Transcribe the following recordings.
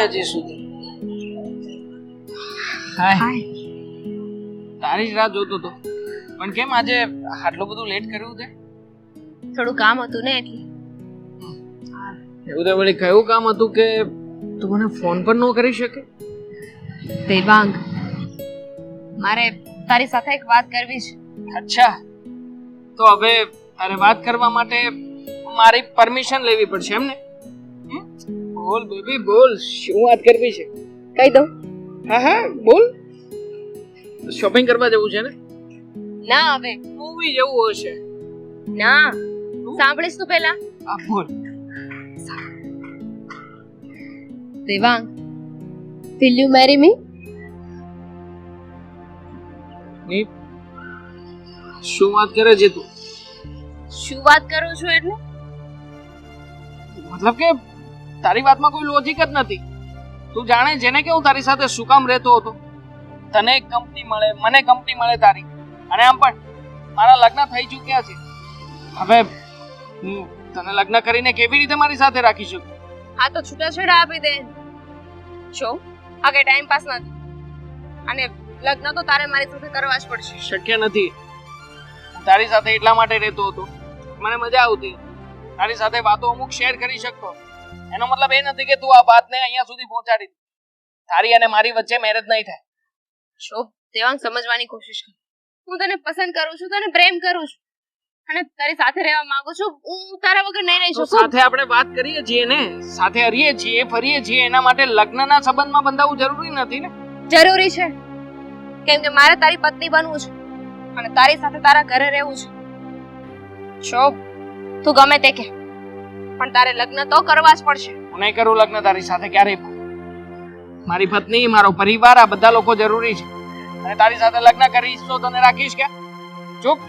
હજી સુધી? હાય. તારી જ રાહ જોતો તો. પણ કેમ આજે આટલું બધું લેટ કર્યું તે? થોડું કામ હતું ને એટલે. એવું તો વળી કયું કામ હતું કે તું મને ફોન પણ ન કરી શકે? દેવાંગ, મારે તારી સાથે એક વાત કરવી છે. અચ્છા, તો હવે તારે વાત કરવા માટે મારી પરમિશન લેવી પડશે એમ ને? બોલ બેબી બોલ, શું વાત કરવી છે? કહી દઉં? હા હા બોલ. શોપિંગ કરવા જવું છે ને? ના, હવે મૂવી જવું હશે. ના, સાંભળીશ તું પહેલા. હા બોલ. Devang, will you marry me? ની શું વાત કરે છે તું? શું વાત કરું છું એટલે? મતલબ કે તારી વાતમાં કોઈ લોજિક જ નથી. તું જાણે છે ને કે હું તારી સાથે શું કામ રહેતો હતો? તને એક કંપની મળે, મને કંપની મળે તારી, અને આમ પણ મારા લગ્ન થઈ ચૂક્યા છે. હવે હું તને લગ્ન કરીને કેવી રીતે મારી સાથે રાખી શકું? હા તો છૂટાછેડા આપી દે. જો આ કઈ ટાઈમ પાસ નથી, અને લગ્ન તો તારે મારી સાથે કરવા જ પડશે. શક્ય નથી. હું તારી સાથે એટલા માટે રહેતો હતો, મને મજા આવતી, તારી સાથે વાતો અમુક શેર કરી શકતો. એનો મતલબ એ નથી કે તું આ વાતને અહીંયા સુધી પહોંચાડી દે. તારી અને મારી વચ્ચે મેરેજ નહીં થાય. જો દેવાંગ, સમજવાની કોશિશ કર. હું તને પસંદ કરું છું, તને પ્રેમ કરું છું, અને તારી સાથે રહેવા માંગુ છું. હું તારા વગર નહીં રહી શકું. સાથે આપણે વાત કરીએ છીએ ને, સાથે હરીએ છીએ, ફરીએ છીએ, એના માટે લગ્નના સંબંધમાં બંધાવવું જરૂરી નથી ને? જરૂરી છે, કેમ કે મારે તારી પત્ની બનવું છે અને તારી સાથે તારા ઘરે રહેવું છે. જો તું ગમે તે કે, પણ તારે લગ્ન તો કરવા જ પડશે. હું નહીં કરું લગ્ન તારી સાથે ક્યારેય પણ. મારી પત્ની, મારો પરિવાર, આ બધા લોકો જરૂરી છે, અને તારી સાથે લગ્ન કરીશ તો તને રાખીશ કે? ચૂપ.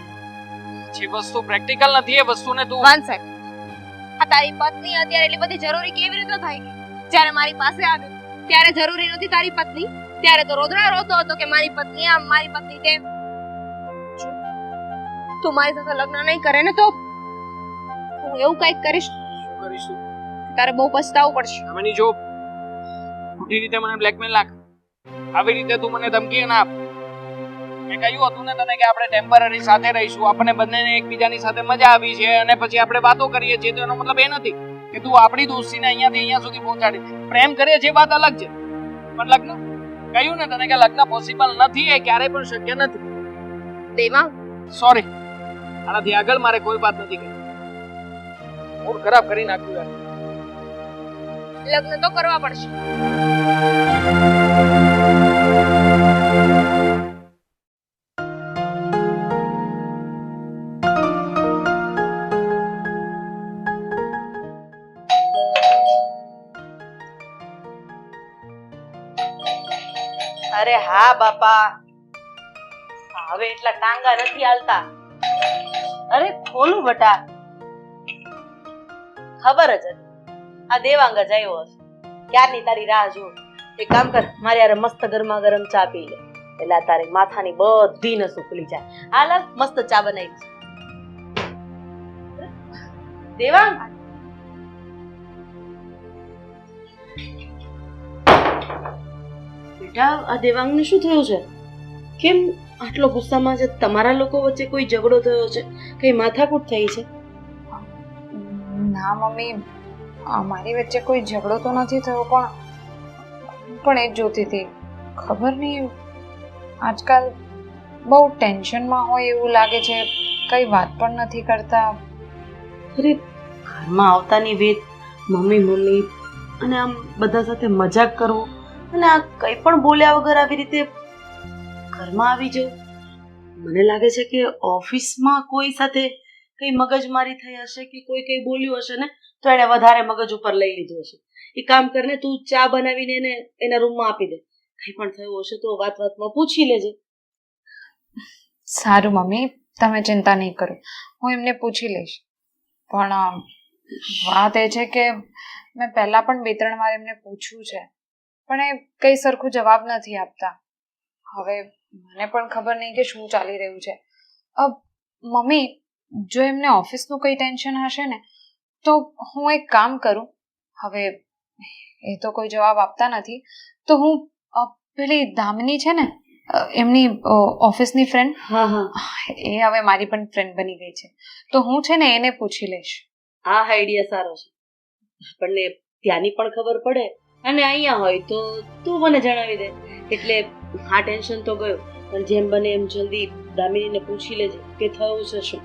જે વસ્તુ પ્રેક્ટિકલ નથી એ વસ્તુને તું... વન સેકન્ડ. આ તારી પત્ની અત્યારે એટલી બધી જરૂરી કેવી રીતે થઈ ગઈ? જ્યારે મારી પાસે આવી ત્યારે જરૂરી નથી તારી પત્ની. ત્યારે તો રોદડા રોતો હતો કે મારી પત્ની આમ, મારી પત્ની તેમ. તું મારી સાથે લગ્ન નહીં કરે ને તો હું એવું કંઈક કરીશ. શું કરીશું? તારે બહુ પછતાવું પડશે. આમની જો ખોટી રીતે મને બ્લેકમેલ ના કર. આવી રીતે તું મને ધમકી ના આપ. મેં કહ્યું હતું ને તને કે આપણે ટેમ્પરરી સાથે રહીશું, આપણને બંનેને એકબીજાની સાથે મજા આવી છે, અને પછી આપણે વાતો કરીએ છીએ, તો એનો મતલબ એ નથી કે તું આપણી દોસ્તીને અહીંયાથી અહીંયા સુધી પહોંચાડી દે. પ્રેમ કરીએ છીએ વાત અલગ છે, પણ લગ્ન કહ્યું ને તને કે લગ્ન પોસિબલ નથી, એ ક્યારેય પણ શક્ય નથી. દેવાંગ, સોરી, આનાથી આગળ મારે કોઈ વાત નથી કરી. મૂડ ખરાબ કરી નાખ્યું યાર. લગ્ન તો કરવા પડશે. અરે હા બાપા, હવે એટલા ટાંગા નથી હાલતા. અરે ખોલું બટા. ખબર જ હતી આ દેવાંગ જ આવ્યો હશે. ક્યારની તારી રાહ જો. એક કામ કર, મારી યાર મસ્ત ગરમા ગરમ ચા પી લે, એટલે તારી માથાની બધી નસો ખુલી જાય. હાલ મસ્ત ચા બનાવી છે. દેવાંગ, બેટા આ દેવાંગને શું થયું છે? કેમ આટલો ગુસ્સામાં છે? તમારા લોકો વચ્ચે કોઈ ઝઘડો થયો છે? કઈ માથાકૂટ થઈ છે? ના મમ્મી, અમારી વચ્ચે કોઈ ઝઘડો તો નથી થયો, પણ એ જ જોતી હતી. ખબર નહીં, આજકાલ બહુ ટેન્શનમાં હોય એવું લાગે છે, કઈ વાત પણ નથી કરતા. અરે ઘરમાં આવતાની વેત મમ્મી મમ્મી, અને આમ બધા સાથે મજાક કરવો, અને આ કંઈ પણ બોલ્યા વગર આવી રીતે ઘરમાં આવી જવું. મને લાગે છે કે ઓફિસમાં કોઈ સાથે કઈ મગજમારી થઈ હશે, કે કોઈ કઈ બોલ્યું હશે ને, તો એને વધારે મગજ ઉપર લઈ લીધું હશે. એ કામ કરને, તું ચા બનાવીને એને એના રૂમમાં આપી દે. કઈ પણ થયું હશે તો વાત વાતમાં પૂછી લેજે. સારું મમ્મી, તમે ચિંતા નહીં કરો, હું એમને પૂછી લઈશ. પણ વાત એ છે કે મેં પહેલાં પણ 2-3 વાર એમને પૂછ્યું છે, પણ એ કંઈ સરખું જવાબ નથી આપતા. હવે મને પણ ખબર નહીં કે શું ચાલી રહ્યું છે. મમ્મી, જો એમને ઓફિસનું કંઈ ટેન્શન હશે ને, તો હું એક કામ કરું. હવે એ તો કોઈ જવાબ આપતા નથી. તો હું પેલી દામિની છે ને, એમની ઓફિસની ફ્રેન્ડ, હા હા, એ હવે મારી પણ ફ્રેન્ડ બની ગઈ છે. તો હું છે ને એને પૂછી લઈશ. આ આઈડિયા સારો છે. આપણને ત્યાંની પણ ખબર પડે અને અહીંયા હોય તો તું મને જણાવી દે. એટલે આ ટેન્શન તો ગયું. પણ જેમ બને એમ જલ્દી દામિનીને પૂછી લેજે કે થયું છે શું.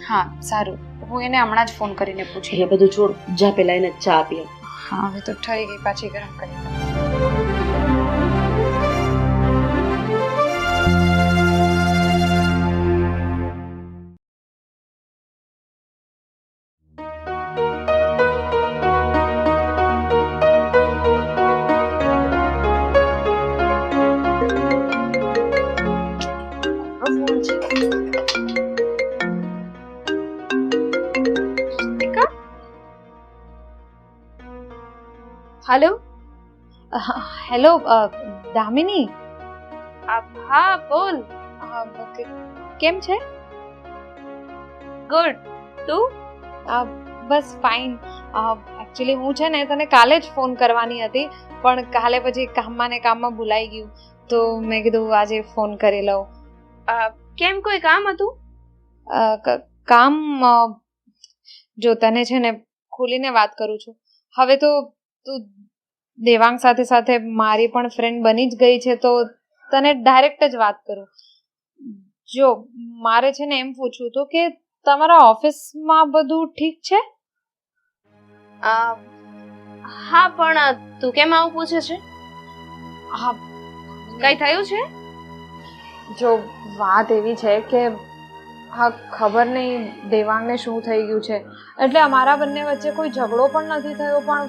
હા સારું, હું એને હમણાં જ ફોન કરીને પૂછી. એ બધું છોડ, જા પેલા એને ચા આપી આવ. હા હવે તો થઈ ગઈ, પાછી ગરમ કરી. હેલો. હેલો દામિની. હા બોલ. કેમ છે? ગુડ. તું? બસ ફાઇન. એકચ્યુઅલી હું છે ને તને કાલે જ ફોન કરવાની હતી, પણ કાલે પછી કામમાં ને કામમાં ભૂલાઈ ગયું, તો મેં કીધું આજે ફોન કરી લઉં. કેમ, કોઈ કામ હતું? કામ જો તને છે ને ખુલીને વાત કરું છું. હવે તો તું દેવાંગ સાથે સાથે મારી પણ ફ્રેન્ડ બની જ ગઈ છે, તો તને ડાયરેક્ટ જ વાત કરું. જો મારે છે ને એમ પૂછવું હતું કે તમારા ઓફિસમાં બધું ઠીક છે? હા, પણ તું કેમ આવું પૂછે છે? હા, કઈ થયું છે? જો વાત એવી છે કે હા ખબર નહીં દેવાંગને શું થઈ ગયું છે. એટલે અમારા બંને વચ્ચે કોઈ ઝઘડો પણ નથી થયો, પણ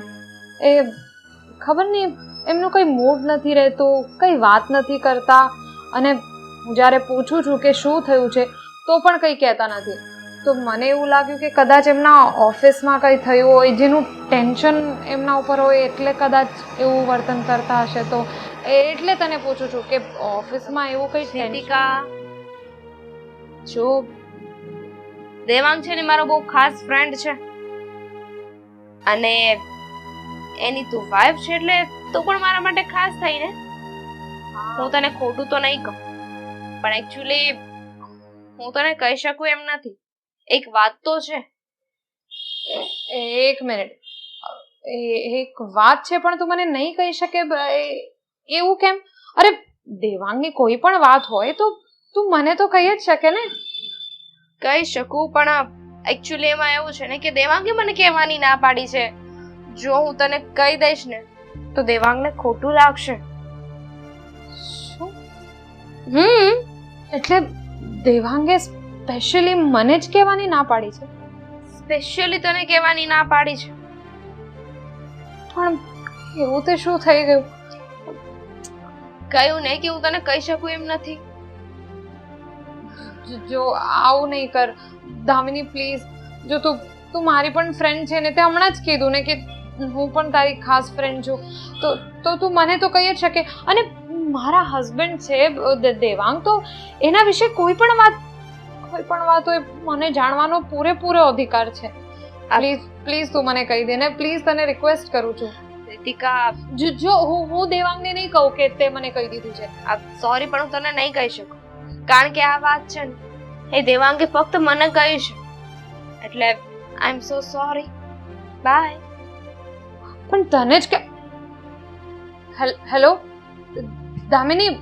એ ખબર નહીં એમનું કંઈ મૂડ નથી રહેતું, કંઈ વાત નથી કરતા, અને હું જ્યારે પૂછું છું કે શું થયું છે તો પણ કંઈ કહેતા નથી. તો મને એવું લાગ્યું કે કદાચ એમના ઓફિસમાં કંઈ થયું હોય, જેનું ટેન્શન એમના ઉપર હોય, એટલે કદાચ એવું વર્તન કરતા હશે. તો એટલે તને પૂછું છું કે ઓફિસમાં એવું કંઈ રીતિકા, જો દેવાંગ છે ને મારો બહુ ખાસ ફ્રેન્ડ છે, અને એની તું વાઈફ છે એટલે તું પણ મારા માટે ખાસ થઈ ને. હું તને ખોટું તો નહીં કહું, પણ એકચ્યુઅલી હું તને કહી શકું એમ નથી. એક વાત તો છે. એક મિનિટ, એક વાત છે પણ તું મને નહીં કહી શકે એવું કેમ? અરે દેવાંગની કોઈ પણ વાત હોય તો તું મને તો કહી જ શકે ને. કહી શકું, પણ એકચ્યુઅલી એમાં એવું છે ને કે દેવાંગે મને કહેવાની ના પાડી છે. જો હું તને કહી દઈશ ને તો દેવાંગને ખોટું લાગશે. શું? એટલે દેવાંગે સ્પેશિયલી મને જ કહેવાની ના પાડી છે? સ્પેશિયલી તને કહેવાની ના પાડી છે. પણ એવું તે શું થઈ ગયું? કહ્યું નહીં કે હું તને કહી શકું એમ નથી. જો આવું નહીં કર દામિની, પ્લીઝ. જો તું મારી પણ ફ્રેન્ડ છે ને, તે હમણાં જ કીધું ને કે હું પણ તારી ખાસ ફ્રેન્ડ છું, તો તું મને તો કહી જ શકે. અને મારા હસબન્ડ છે દેવાંગ, તો એના વિશે કોઈ પણ વાત હોય મને જાણવાનો પૂરેપૂરો અધિકાર છે. પ્લીઝ તું મને કહી દે ને, પ્લીઝ, તને રિક્વેસ્ટ કરું છું. રીતિકા, જો હું દેવાંગને નહીં કહું કે તે મને કહી દીધું છે. સોરી, પણ હું તને નહીં કહી શકું, કારણ કે આ વાત છે ને એ દેવાંગે ફક્ત મને કહી છે, એટલે આઈ એમ સો સોરી. બાય. પણ તને જ કે હેલો દામિની,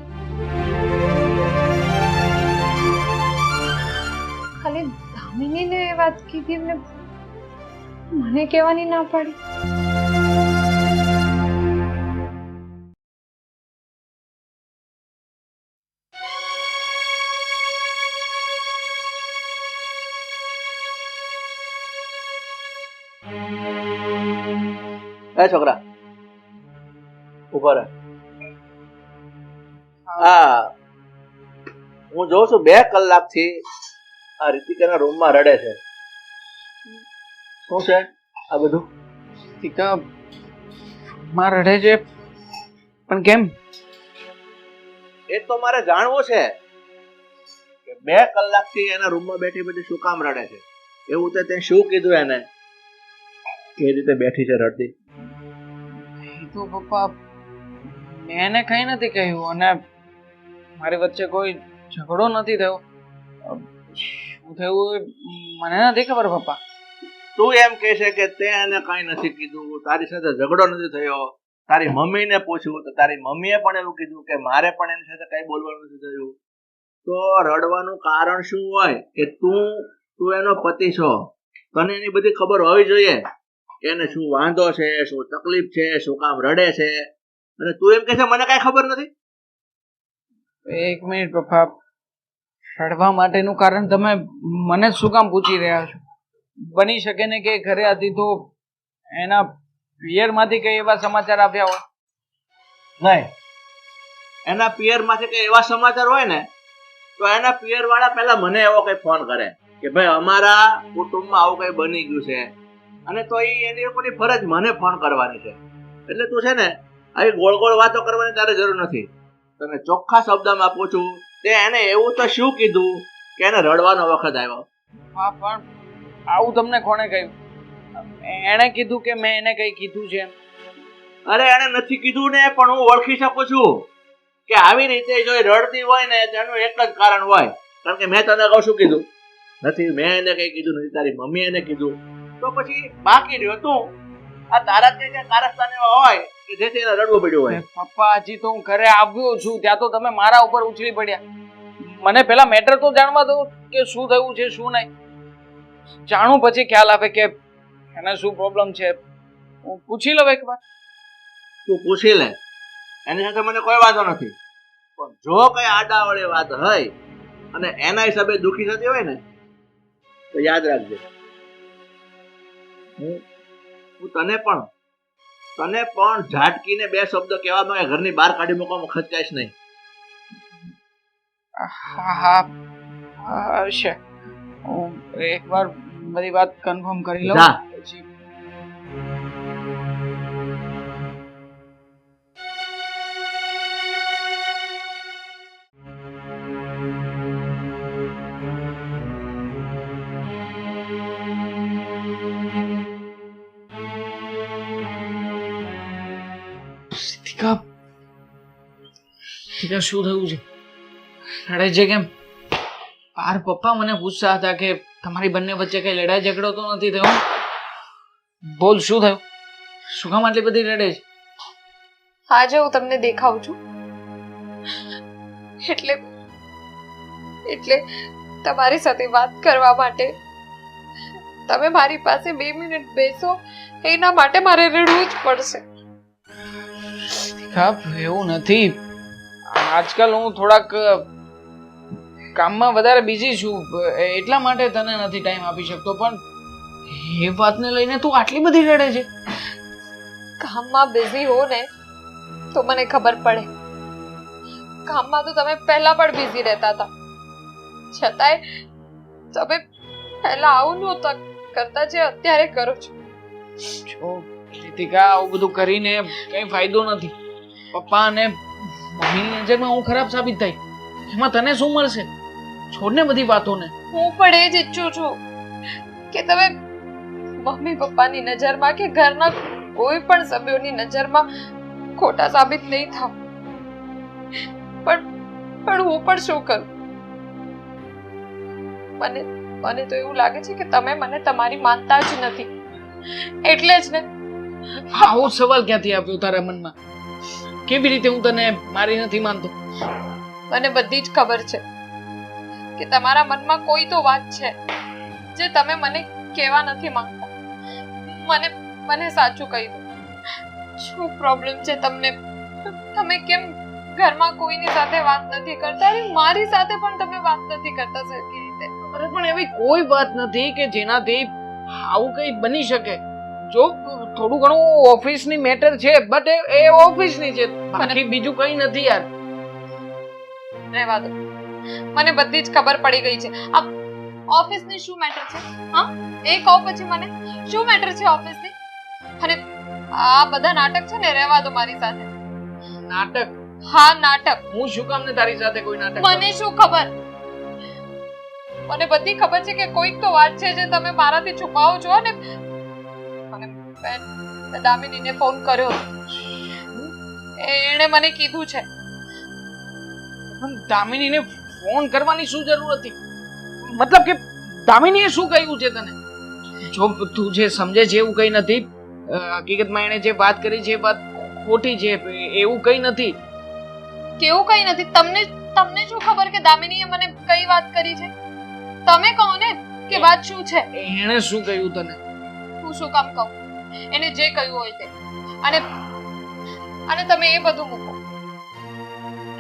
ખાલી દામિનીને એ વાત કીધી, મને કહેવાની ના પડી. એ છોકરા, ઉભો રહે. હા, હું જોઉં છું 2 કલાકથી આ રીતિકાના રૂમમાં રડે છે. શું છે આ બધું? રીતિકા માં રડે છે, પણ કેમ? એ તો મારે જાણવું છે કે 2 કલાકથી એના રૂમમાં બેઠી બેઠી શું કામ રડે છે. એવું તે શું કીધું એને, કે રીતે બેઠી છે રડતી? તો પપ્પા મેં એને કંઈ નથી કહ્યું અને મારી વચ્ચે કોઈ ઝઘડો નથી થયો. શું થયું એ મને નથી ખબર પપ્પા. તું એમ કહે છે કે તે એને કાંઈ નથી કીધું, તારી સાથે ઝઘડો નથી થયો. તારી મમ્મીને પૂછ્યું તો તારી મમ્મીએ પણ એવું કીધું કે મારે પણ એની સાથે કઈ બોલવાનું નથી થયું. તો રડવાનું કારણ શું હોય કે તું એનો પતિ છો, તને એની બધી ખબર હોવી જોઈએ એને શું વાંધો છે, શું તકલીફ છે, શું કામ રડે છે. અને તું એમ કહે છે મને કઈ ખબર નથી. એક મિનિટ પપ્પા, રડવા માટેનું કારણ તમે મને શું કામ પૂછી રહ્યા છો? બની શકે ને કે ઘરે હતી તો એના પિયરમાંથી કઈ એવા સમાચાર આવ્યા હોય. નહીં, એના પિયરમાંથી કઈ એવા સમાચાર હોય ને તો એના પિયર વાળા પહેલા મને એવો કઈ ફોન કરે કે ભાઈ અમારા કુટુંબમાં આવું કઈ બની ગયું છે, અને તો એની લોકોની ફરજ મને ફોન કરવાની છે. એટલે તું છે ને આવી ગોળ ગોળ વાતો કરવાની તારે જરૂર નથી. તને ચોખ્ખા શબ્દમાં પૂછું તે એને એવું તો શું કીધું કે એને રડવાનો વખત આવ્યો? હા, પણ આવું તમને કોણે કહ્યું? એણે કીધું કે મેં એને કઈ કીધું છે? અરે એને નથી કીધું ને, પણ હું ઓળખી શકું છું કે આવી રીતે જો એ રડતી હોય ને તેનું એક જ કારણ હોય. કારણ કે મેં તને કહું શું કીધું નથી, મેં એને કઈ કીધું નથી, તારી મમ્મી એને કીધું. તો પછી બાકી રહ્યો તું. આ તારા જે કારસ્તાન એવા હોય કે જેથી એને રડવું પડ્યું હોય. પપ્પા, હજી તો હું ઘરે આવ્યો છું ત્યાં તો તમે મારા ઉપર ઉછળી પડ્યા. મને પેલા મેટર તો જાણવા દો કે શું થયું છે શું નહીં. જાણું પછી ખ્યાલ આવે કે એને શું પ્રોબ્લેમ છે. હું પૂછી લઉં એક વાર. તું પૂછી લે, એની સાથે મને કોઈ વાંધો નથી. પણ જો કઈ આડાવડી વાત હોય અને એના હિસાબે દુખી થતી હોય ને તો યાદ રાખજે, હું તને પણ ઝાટકીને બે શબ્દ કહેવામાં ઘરની બહાર કાઢી મૂકવામાં ખચકાઈશ નહીં. હા, હશે. હું એકવાર બધી વાત કન્ફર્મ કરી લઉં. જા. પછી ઠીક, શું થયું છે? રડે છે કેમ? બાર પપ્પા મને પૂછતા હતા કે તમારી બંને વચ્ચે કઈ લડાઈ ઝઘડો તો નથી થયો? બોલ, શું થયું? શું કામ આટલી બધી રડે છે? આજે હું તમને દેખાઉં છું એટલે તમારી સાથે વાત કરવા માટે તમે મારી પાસે 2 મિનિટ બેસો, એના માટે મારે રડવું જ પડશે. એવું નથી. આજકાલ હું થોડાક કામમાં વધારે બિઝી છું, એટલા માટે તને નથી ટાઈમ આપી શકતો. પણ એ વાતને લઈને તું આટલી બધી રડે છે? કામમાં બિઝી હો ને તો મને ખબર પડે. કામમાં તો તમે પહેલા પણ બિઝી રહેતા હતા, છતાંય તમે પહેલા આવું નહોતા કરતા જે અત્યારે કરો છો. જો રીતિકા, આવું બધું કરીને કઈ ફાયદો નથી. પપ્પા અને મમ્મીની નજરમાં હું ખરાબ સાબિત થઈ, એમાં તને શું મળશે? છોડને બધી વાતોને. હું પણ એ જ ઈચ્છું છું કે તમે મમ્મી પપ્પાની નજરમાં કે ઘરના કોઈ પણ સભ્યોની નજરમાં ખોટા સાબિત નહીં થાવ. પણ હું પણ શું કરું? મને તો એવું લાગે છે કે તમે મને તમારી માનતા જ નથી. એટલે જ ને આવો સવાલ ક્યાંથી આવ્યો તારા મનમાં? કેવી રીતે હું તને મારી નથી માનતો? મને બધી જ ખબર છે કે તમારા મનમાં કોઈ તો વાત છે જે તમે મને કહેવા નથી માંગતા. મને સાચું કહી દો, શું પ્રોબ્લેમ છે તમને? તમે કેમ ઘરમાં કોઈની સાથે વાત નથી કરતા? મારી સાથે પણ તમે વાત નથી કરતા સરખી રીતે. અરે પણ એવી કોઈ વાત નથી કે જેનાથી આવું કઈ બની શકે. જો થોડું ઘણું ઓફિસની મેટર છે, બટ એ ઓફિસની છે, બાકી બીજું કઈ નથી યાર. રહેવા દો, મને બધી જ ખબર પડી ગઈ છે. આ ઓફિસની શું મેટર છે? હા, એ કહો પછી મને શું મેટર છે ઓફિસની? અને આ બધા નાટક છે ને, રહેવા દો મારી સાથે. નાટક? હા, નાટક. હું શું કામ ને તારી સાથે કોઈ નાટક? મને શું ખબર? મને બધી ખબર છે કે કોઈક તો વાત છે જે તમે મારાથી છુપાવો છો. અને મેં દામિનીને ફોન કર્યો. એણે મને કીધું છે. પણ દામિનીને ફોન કરવાની શું જરૂર હતી? મતલબ કે દામિનીએ શું કહ્યું છે તને? જો તું જે સમજે છે એવું કંઈ નથી. હકીકતમાં એણે જે વાત કરી છે એ વાત ખોટી છે, એવું કંઈ નથી. કેવું કઈ નથી. તમને તમને શું ખબર કે દામિનીએ મને કઈ વાત કરી છે? તમે કહો ને કે વાત શું છે. એણે શું કહ્યું તને? હું શું કામ કહું? એને જે કહ્યું હોય તે. અને અને તમે એ બધું મૂકો.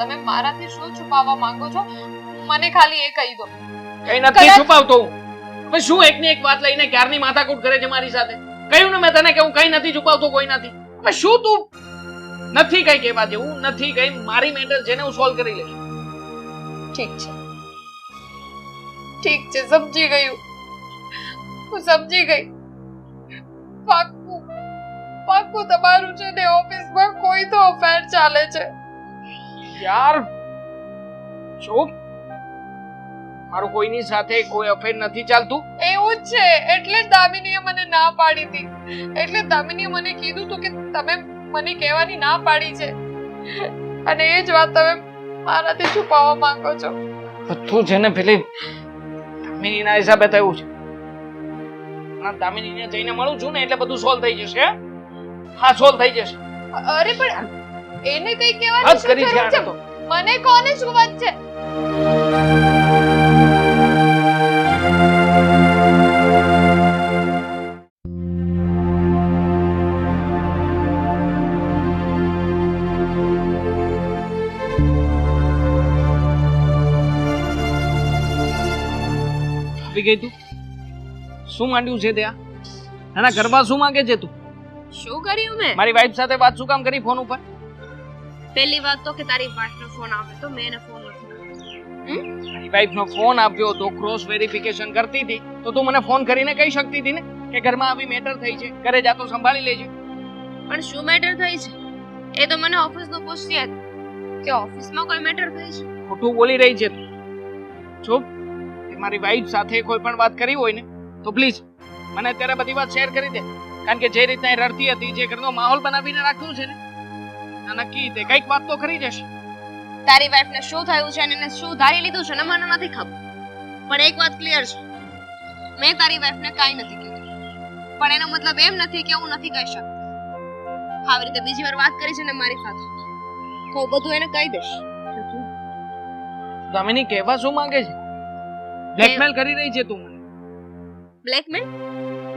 તમે મારાથી શું છુપાવવા માંગો છો? મને ખાલી એ કહી દો. કઈ નથી છુપાવતો હું. હવે શું એકની એક વાત લઈને ક્યારની માથાકૂટ કરે છે મારી સાથે? કહ્યું ને મેં તને કે હું કઈ નથી છુપાવતો કોઈનાથી. હવે શું તું નથી કઈ કહેવા જેવું નથી કઈ. મારી મેટર છે ને હું સોલ્વ કરી લઈશ. ઠીક છે, ઠીક છે, સમજી ગયું. હું સમજી ગઈ. પાક્કું પાક્કું તમારું છે ને ઓફિસમાં કોઈ તો અફેર ચાલે છે. યાર ચૂપ. મારું કોઈની સાથે કોઈ અફેર નથી ચાલતું. એવું જ છે. એટલે જ દામિનીએ મને ના પાડી હતી. એટલે દામિનીએ મને કીધું હતું કે તમે મને કહેવાની ના પાડી છે, અને એ જ વાત તમે મારાથી છુપાવવા માંગો છો. બધું છે ને પેલી દામિનીના હિસાબે થયું છે. દામિનીને જઈને મળું છું ને એટલે બધું સોલ્વ થઈ જશે. હા, સોલ્વ થઈ જશે. અરે પણ એને કઈ કહેવાની હદ શું કરી છે જરૂર આને છે? તો. મને કોને શું વાત છે? આવી ગઈ તું? શું માંડ્યું છે ત્યાં? એના ઘરમાં શું માંગે છે તું? શું કર્યું મેં? મારી વાઈફ સાથે વાત શું કામ કરી ફોન ઉપર? પહેલી વાત તો કે તારી વાઈફનો ફોન આવે તો મેં એને ફોન નથી કર્યો. મારી વાઈફનો ફોન આવ્યો તો ક્રોસ વેરિફિકેશન કરતી હતી તો તું મને ફોન કરીને કહી શકતી હતી ને કે ઘરમાં આવી મેટર થઈ છે, ઘરે જા તો સંભાળી લેજે. પણ શું મેટર થઈ છે એ તો મને ઓફિસનું પૂછતી હતી કે ઓફિસમાં કોઈ મેટર થઈ છે. ખોટું બોલી રહી છે તું. ચૂપ. મારી વાઈફ સાથે કોઈ પણ વાત કરી હોય ને તો પ્લીઝ મને અત્યારે બધી વાત શેર કરી દે. કારણ કે જે રીતના એ રડતી હતી, જે ઘરનો માહોલ બનાવીને રાખ્યો છે ને, નક્કી તે કઈક વાત તો કરી જશે. તારી વાઈફને શું થયું છે અને એને શું ધારી લીધું છે ને મને નથી ખબર, પણ એક વાત ક્લિયર છે, મેં તારી વાઈફને કાંઈ નથી કીધું. પણ એનો મતલબ એમ નથી કે હું નથી કહી શકતી. આવી રીતે બીજી વાર વાત કરી છે ને મારી સાથે તો હું બધું એને કહી દઈશ. દામિની કહેવા શું માંગે છે? બ્લેકમેલ કરી રહી છે તું મને. બ્લેકમેલ?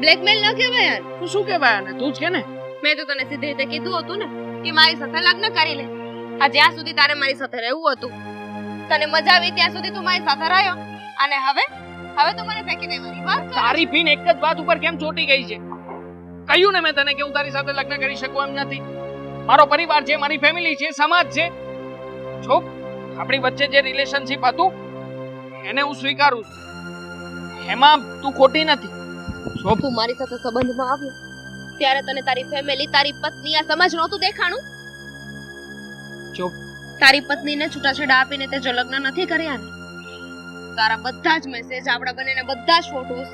બ્લેકમેલ ન કહેવાય યાર. તું શું કહેવાય ને? તું જ કે ને. મેં તો તને સીધી રીતે કીધું હતું ને કે મારી સાથે લગ્ન કરી લે. આ જ્યાં સુધી તારે મારી સાથે રહેવું હતું, તને મજા આવી ત્યાં સુધી તું મારી સાથે રહ્યો, અને હવે તું મને ફેંકી દેવાની વાત કરે. તારી પીન એક જ વાત ઉપર કેમ ચોટી ગઈ છે? કહ્યું ને મેં તને કે હું તારી સાથે લગ્ન કરી શકું એમ નથી. મારો પરિવાર છે, મારી ફેમિલી છે, સમાજ છે. છો આપણી વચ્ચે જે રિલેશનશિપ હતું એને હું સ્વીકારું છું. એમાં તું ખોટી નથી. છો તું મારી સાથે સંબંધમાં આવ્યો ત્યારે તને તારી ફેમિલી, તારી પત્ની, આ સમાજ નહોતું દેખાણું. ચૂપ. તારી પત્નીને છૂટાછેડા આપીને તે જો લગ્ન નથી કર્યા ને, તારા બધા જ મેસેજ, આપણા બંનેના બધા જ ફોટોસ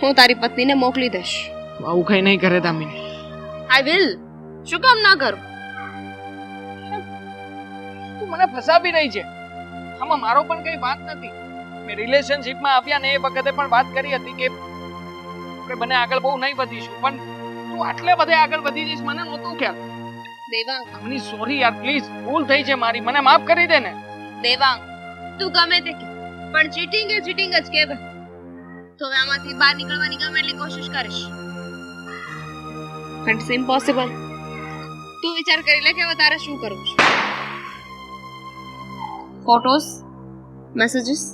હું તારી પત્નીને મોકલી દઈશ. આવું કઈ નહીં કરે દામિની. I will. શું કામ ના કરું? તું મને ફસાવી રહી છે. આમાં મારો પણ કઈ વાત નથી. મેં રિલેશનશિપમાં આવ્યા ને એ વખતે પણ વાત કરી હતી કે આપણે બંને આગળ બહુ નહીં વધીશું, પણ તું આટલે બધે આગળ વધી જઈશ મને નહોતું ખ્યાલ. દેવાંગ, અમની સોરી યાર, પ્લીઝ. ભૂલ થઈ છે મારી, મને માફ કરી દે ને. દેવાંગ, તું ગમે તે કે પણ ચીટિંગ જ કહેવાય. તો હવે આમાંથી બહાર નીકળવાની ગમે એટલી કોશિશ કરીશ, પણ ઇટ્સ ઇમ્પોસિબલ. તું વિચાર કરી લે કે હવે તારે શું કરવું છે. ફોટોસ, મેસેજીસ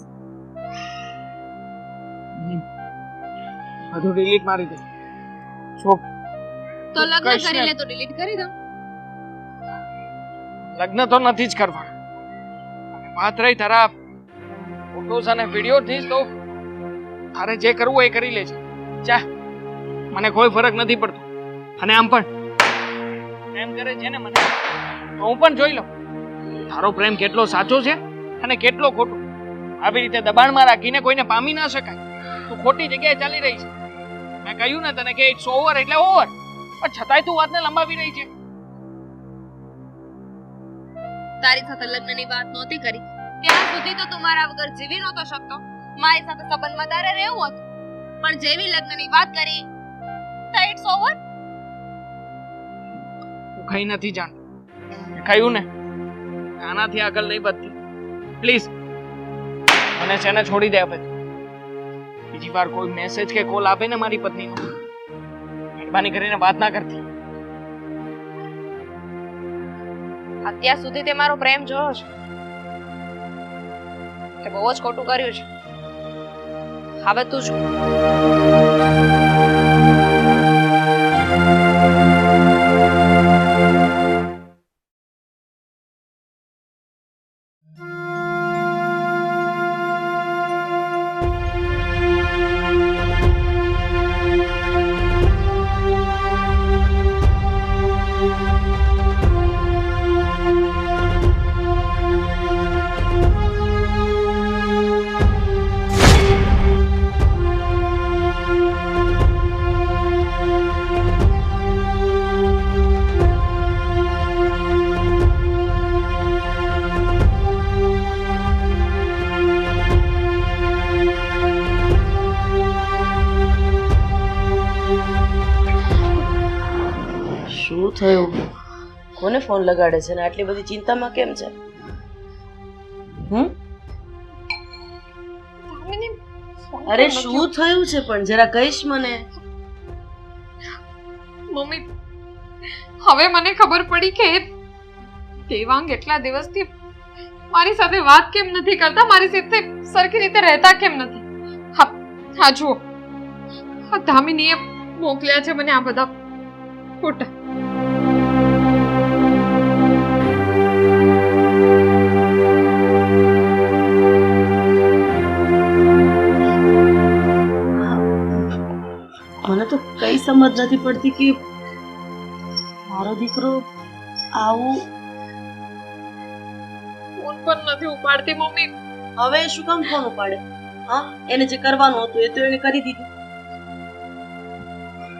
બધું ડિલીટ મારી દે. છો તો લગ્ન કરી લે તો ડિલીટ કરી દઉં. લગ્ન તો નથી જ કરવા. વાત રહી તારા ફોટોસ અને વિડીયો થી, તો તારે જે કરવું હોય એ કરી લેજે. ચા, મને કોઈ ફરક નથી પડતો. અને આમ પણ પ્રેમ કરે છે ને મને, તો હું પણ જોઈ લઉં તારો પ્રેમ કેટલો સાચો છે અને કેટલો ખોટો. આવી રીતે દબાણમાં રાખીને કોઈને પામી ના શકાય. તું ખોટી જગ્યાએ ચાલી રહી છે. મેં કહ્યું ને તને કે ઇટ્સ ઓવર એટલે ઓવર, પણ છતાંય તું વાતને લંબાવી રહી છે. તારી સાથે લગ્નની વાત નહોતી કરી ત્યાં સુધી તો તું મારા વગર જીવી નહોતો શકતો, મારી સાથે સંબંધમાં તારે રહેવું હતું, પણ જેવી લગ્નની વાત કરી તો ઇટ્સ ઓવર. હું કઈ નથી જાણતો, કહ્યું ને આનાથી આગળ નહીં વધતી. પ્લીઝ મને છે ને છોડી દે હવે. બીજી વાર કોઈ મેસેજ કે કોલ આપે ને મારી પત્નીનો, મહેરબાની કરીને વાત ના કરતી. અત્યાર સુધી તે મારો પ્રેમ જોયો છે, તે બહુ જ ખોટું કર્યું છે. હવે તું શું? શું થયું? કોને ફોન લગાડે છે ને આટલી બધી ચિંતામાં કેમ છે? અરે શું થયું છે પણ જરા કહીશ મને. મમ્મી, હવે મને ખબર પડી કે દેવાંગ એટલા દિવસથી મારી સાથે વાત કેમ નથી કરતા, મારી સાથે સરખી રીતે રહેતા કેમ નથી. હા જુઓ, આ દામિનીએ મોકલ્યા છે મને આ બધા ફોટા. મને તો કઈ સમજ નથી પડતી કે મારો દીકરો આવું ફોન પણ નથી ઉપાડતી મમ્મી. હવે શું કામ ફોન ઉપાડે? હા, એને જે કરવાનું હતું એ તો એને કરી દીધું.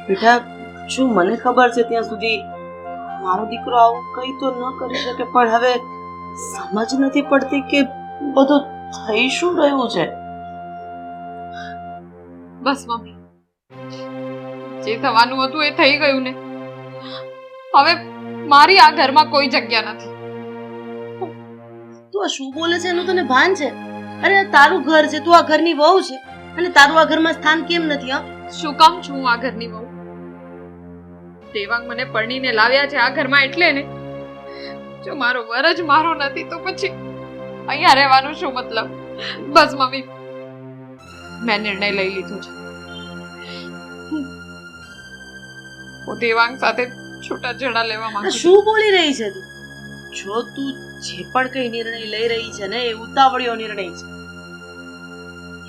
બેટા, શું મને ખબર છે ત્યાં સુધી મારો દીકરો આવું કઈ તો ન કરી શકે, પણ હવે સમજ નથી પડતી કે બધું થઈ શું રહ્યું છે. બસ મમ્મી, જે થવાનું હતું એ થઈ ગયું ને. હવે મારી આ ઘરમાં કોઈ જગ્યા નથી. તું આ શું બોલે છે એનું તને ભાન છે? અરે આ તારું ઘર છે, તું આ ઘરની વહુ છે અને તારું આ ઘરમાં સ્થાન કેમ નથી? હા, શું કામ છું આ ઘરની વહુ? દેવાંગ મને પરણીને લાવ્યા છે આ ઘરમાં એટલે ને. જો મારો વર જ મારો નથી તો પછી અહીંયા રહેવાનું શું મતલબ? બસ મમ્મી, મેં નિર્ણય લઈ લીધો છે. હું દેવાંગ સાથે છૂટાછેડા લેવા માંગુ છું. શું બોલી રહી છે તું? જો તું જે પણ કઈ નિર્ણય લઈ રહી છે ને એ ઉતાવળિયો નિર્ણય છે.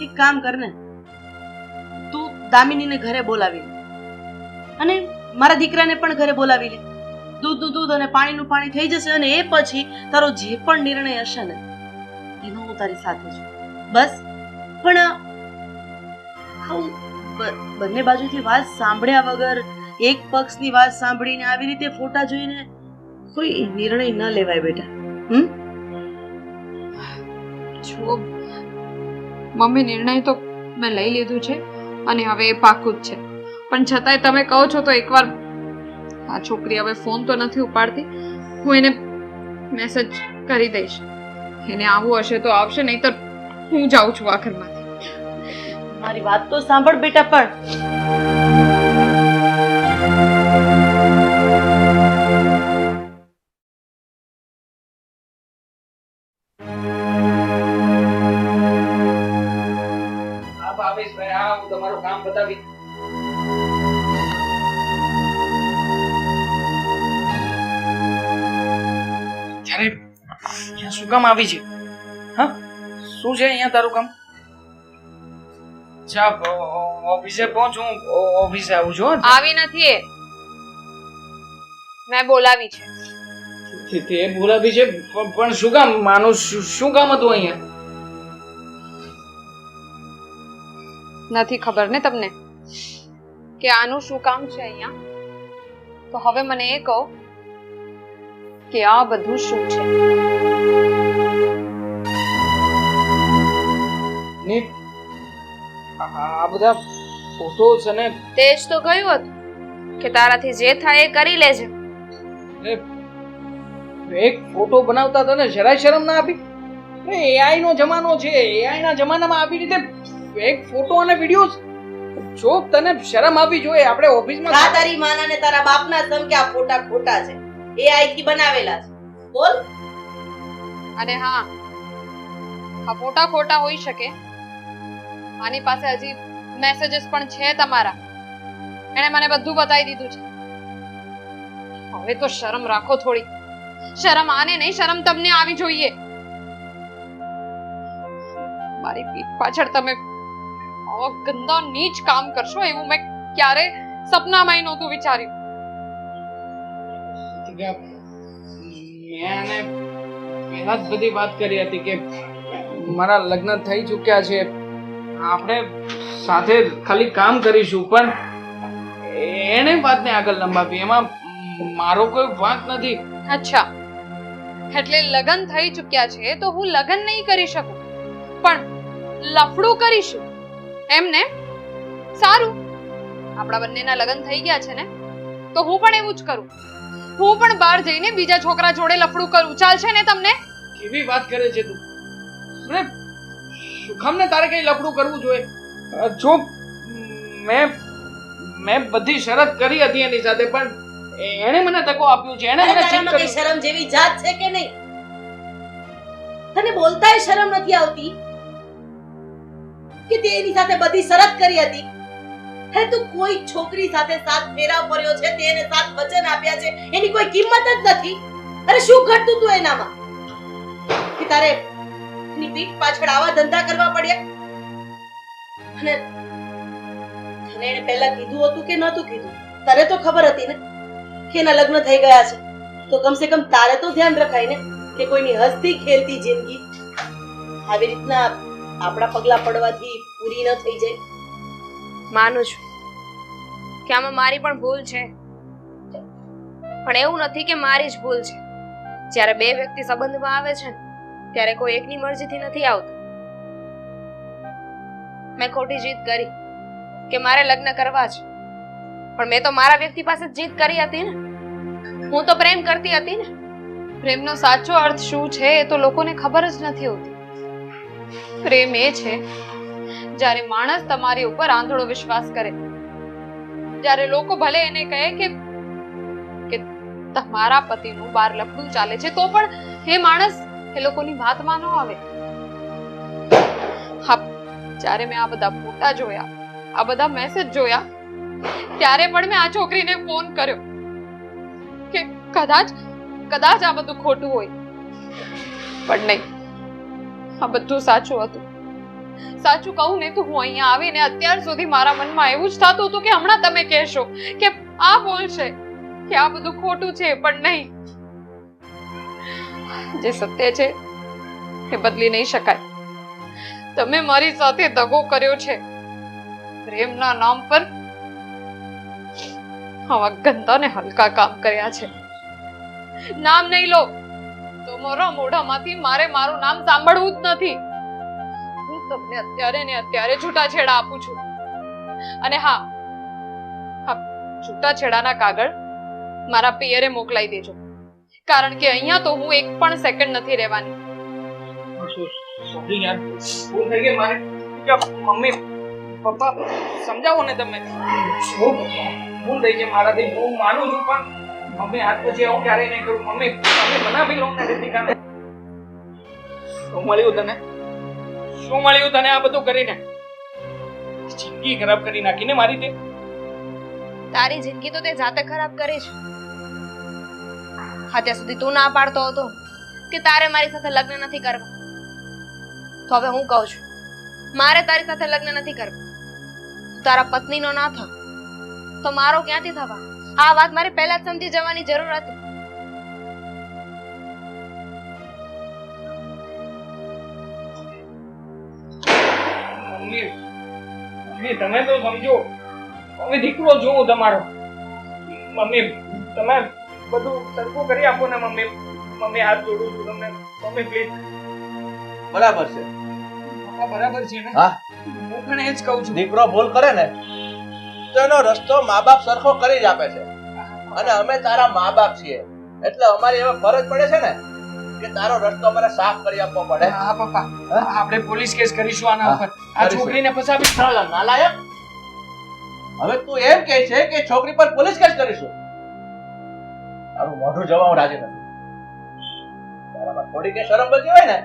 એક કામ કર ને, તું દામિનીને ઘરે બોલાવી લે અને મારા દીકરાને પણ ઘરે બોલાવી લે. દૂધનું દૂધ અને પાણીનું પાણી થઈ જશે અને એ પછી તારો જે પણ નિર્ણય હશે ને એનો હું તારી સાથે છું. બસ. પણ આવું બંને બાજુથી વાત સાંભળ્યા વગર, એક પક્ષની વાત સાંભળીને આવી રીતે ફોટા જોઈને કોઈ નિર્ણય ન લેવાય બેટા. જો મમ્મી, નિર્ણય તો મેં લઈ લીધું છે અને હવે એ પાકું જ છે. પણ છતાંય તમે કહો છો તો એકવાર, આ છોકરી હવે ફોન તો નથી ઉપાડતી, હું એને મેસેજ કરી દઈશ. એને આવવું હશે તો આવશે, નહીં તો હું જાઉં છું આ ઘરમાંથી. મારી વાત તો સાંભળ બેટા. પણ તમારું કામ બતાવી. શું કામ આવી છે? હા, શું છે અહીંયા તારું કામ? ઓફિસે પહોંચું, ઓફિસે આવું છું. આવી નથી એ, મેં બોલાવી છે. તે બોલાવી છે પણ શું કામ? માનું શું કામ હતું અહીંયા? નથી ખબર ને તમને કે આનું શું કામ છે અહીંયા? તો હવે મને એ કહો કે આ બધું શું છે. ને આ બધા ફોટો છે ને તે જ તો કહ્યું હતું કે તારાથી જે થાય એ કરી લેજે. એક ફોટો બનાવતા તને જરાય શરમ ના આપી? એઆઈ નો જમાનો છે, એઆઈ ના જમાનામાં આવી રીતે એક ફોટો અને વિડિયોઝ જો તને શરમ આવી જોઈએ. આપણે ઓફિસમાં કા તારી માના ને તારા બાપના સમ કે આ ફોટા ખોટા છે, એઆઈ થી બનાવેલા છે. બોલ. અને હા, આ ફોટા ખોટા હોઈ શકે. આની પાસે હજી મેસેजेस પણ છે તમારા. એણે મને બધું બતાવી દીધું છે. હવે તો શરમ રાખો થોડી. શરમ આને નહીં, શરમ તમને આવી જોઈએ. મારી પીઠ પાછળ તમે આવા ગંદા નીચ કામ કરશો એવું મેં ક્યારે સપનામાં નહોતું વિચાર્યું. મેં આને પહેલા જ બધી વાત કરી હતી કે મારા લગ્ન થઈ ચૂક્યા છે, આપણે સાથે ખાલી કામ કરીશું, પણ એને વાતને આગળ લંબાવી. એમાં મારો કોઈ વાંક નથી. અચ્છા, એટલે લગ્ન થઈ ચૂક્યા છે તો હું લગ્ન નહીં કરી શકું, પણ લફડું કરીશું એમ ને? સારું, આપણા બંનેના લગ્ન થઈ ગયા છે ને, તો હું પણ એવું જ કરું. હું પણ બહાર જઈને બીજા છોકરા જોડે લફડું કરું. ચાલશે ને તમને? કેવી વાત કરે છે તું? અરે શું કામ ને તારે કઈ લફડું કરવું જોઈએ? જો મેં બધી શરત કરી હતી એની સાથે, પણ એણે મને તકો આપ્યો છે, એણે મને ચીટ તારામાં કઈ કર્યું. શરમ જેવી જાત છે કે નહીં? તને બોલતાય શરમ નથી આવતી કે તે એની સાથે બધી શરત કરી હતી? હે, તું કોઈ છોકરી સાથે સાત ફેરા ફર્યો છે, તેને સાત વચન આપ્યા છે, એની કોઈ કિંમત જ નથી. અરે શું ઘટતું તું એનામાં કે તારે એની પીઠ પાછળ આવા ધંધા કરવા પડ્યા? અને તને એને પહેલા કીધું હતું કે નહોતું કીધું? તને તો ખબર હતી ને કે એના લગ્ન થઈ ગયા છે, તો કમસે કમ તારે તો ધ્યાન રખાય ને કે કોઈની હસતી ખેલતી જિંદગી આવી રીતના આપણા પગલા પડવાથી પૂરી ન થઈ જાય. માનું છું કે આમાં મારી પણ ભૂલ છે, પણ એવું નથી કે મારી જ ભૂલ છે. જ્યારે બે વ્યક્તિ સંબંધમાં આવે છે ને, ત્યારે કોઈ એકની મરજીથી નથી આવતું. મેં ખોટી જીદ કરી કે મારે લગ્ન કરવા છે, પણ મેં તો મારા વ્યક્તિ પાસે જ જીદ કરી હતી ને. હું તો પ્રેમ કરતી હતી ને. પ્રેમનો સાચો અર્થ શું છે એ તો લોકોને ખબર જ નથી હોતી. પ્રેમ એ છે જ્યારે માણસ તમારી ઉપર આંધળો વિશ્વાસ કરે, જ્યારે લોકો ભલે એને કહે કે તમારા પતિનું બહાર લફડું ચાલે છે, તો પણ એ માણસ એ લોકોની વાતમાં ન આવે. હા, જ્યારે મેં આ બધા ફોટા જોયા, આ બધા મેસેજ જોયા, ત્યારે પણ મેં આ છોકરીને ફોન કર્યો કે કદાચ આ બધું ખોટું હોય, પણ નહીં, આ બધું સાચું હતું. સાચું કહું ને તો હું અહીંયા આવીને અત્યાર સુધી મારા મનમાં એવું જ થતું હતું કે હમણાં તમે કહેશો કે આ બોલશે કે આ બધું ખોટું છે, પણ નહીં. જે સત્ય છે એ બદલી નહીં શકાય. તમે મારી સાથે દગો કર્યો છે. પ્રેમના નામ પર આવા ગંદા ને હલકા કામ કર્યા છે. નામ નહીં લો તો મારા મોઢામાંથી મારું નામ સાંભળવું જ નથી. હું તમને અત્યારે ને અત્યારે છૂટાછેડા આપું છું. અને હા, છૂટાછેડાના કાગળ મારા પિયરે મોકલાઈ દેજો, કારણ કે અહીંયા તો હું એક પણ સેકન્ડ નથી રહેવાની. સોરી યાર, ભૂલ થઈ ગઈ મારી. મમ્મી પપ્પા સમજાવો ને તમે. ભૂલ થઈ ગઈ મારાથી, હું માનું છું, પણ મમ્મી આજ પછી આવું ક્યારેય નહીં કરું. મમ્મી મનાવી લો ને રીતિકાને. શું મળ્યું તને? શું મળ્યું તને આ બધું કરીને? જિંદગી ખરાબ કરી નાખીને મારી તે. તારી જિંદગી તો તે જાતે ખરાબ કરી છે. અત્યાર સુધી તું ના પાડતો હતો કે તારે મારી સાથે લગ્ન નથી કરવા, તો હવે હું કહું છું મારે તારી સાથે લગ્ન નથી કરવા. તારા પત્નીનો ના થા તો મારો ક્યાંથી થવા? આ વાત મારે પહેલા જ સમજી જવાની જરૂર હતી. મમ્મી તમે તો સમજો, મમ્મી દીકરો જોઉં તમારો. મમ્મી તમે બધું સરખું કરી આપો ને મમ્મી. મમ્મી હાથ જોડું છું તમને મમ્મી પ્લીઝ બરાબર છે પપ્પા બરાબર છે ને હા હું પણ એ જ કહું છું દીકરો ભૂલ કરે ને તો એનો રસ્તો મા બાપ સરખો કરી જ આપે છે અને અમે તારા મા બાપ છીએ એટલે અમારી હવે ફરજ પડે છે ને કે તારો રસ્તો અમારે સાફ કરી આપવો પડે હા પપ્પા આપણે પોલીસ કેસ કરીશું આના ઉપર આ કરીશું. છોકરીને ફસાવી સાલા નાલાયક હવે તું એમ કહે છે કે છોકરી પર પોલીસ કેસ કરીશું તારું મોઢું જોવા હું રાજી નથી તારામાં થોડી કે શરમ બચી હોય ને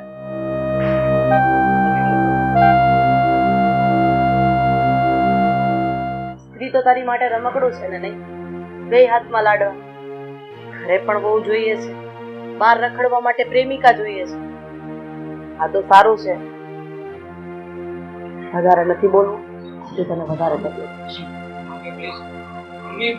સ્ત્રી તો તારી માટે રમકડું છે ને નહીં બે હાથમાં લાડવા ઘરે પણ બહુ જોઈએ છે બહાર રખડવા માટે પ્રેમિકા જોઈએ છે આ તો સારું છે વધારે નથી બોલવું જો તને વધારે તકલીફ થશે. Mummy please mummy